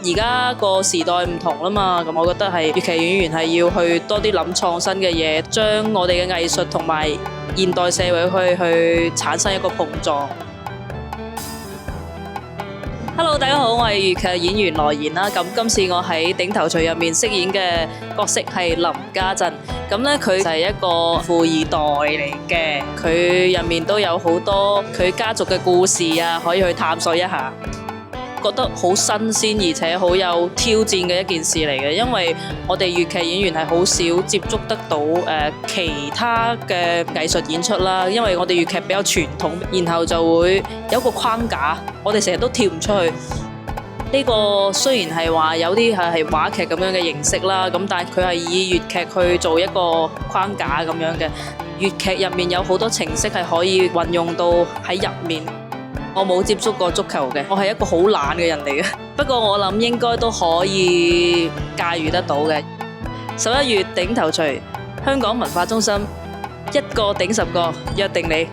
而家個時代唔同啦嘛，咁我覺得係粵劇演員係要去多啲諗創新嘅嘢，將我哋嘅藝術同埋現代社會去產生一個碰撞。Hello， 大家好，我係粵劇演員羅妍啦。咁今次我喺頂頭鎚入面飾演嘅角色係林家鎮。咁咧佢就係一個富二代嚟嘅，佢入面都有好多佢家族嘅故事啊，可以去探索一下。覺得好新鮮而且好有挑戰嘅一件事嚟嘅，因為我哋粵劇演員係好少接觸得到其他嘅藝術演出啦，因為我哋粵劇比較傳統，然後就會有個框架，我哋成日都跳唔出去。呢個雖然係話有啲係話劇咁樣嘅形式啦，咁但係佢係以粵劇去做一個框架咁樣嘅。粵劇入面有好多程式係可以運用到喺入面。我冇接觸過足球嘅，我係一個好懶嘅人嚟嘅。不過我諗應該都可以駕馭得到嘅。11月頂頭鎚，香港文化中心，一個頂10個，約定你。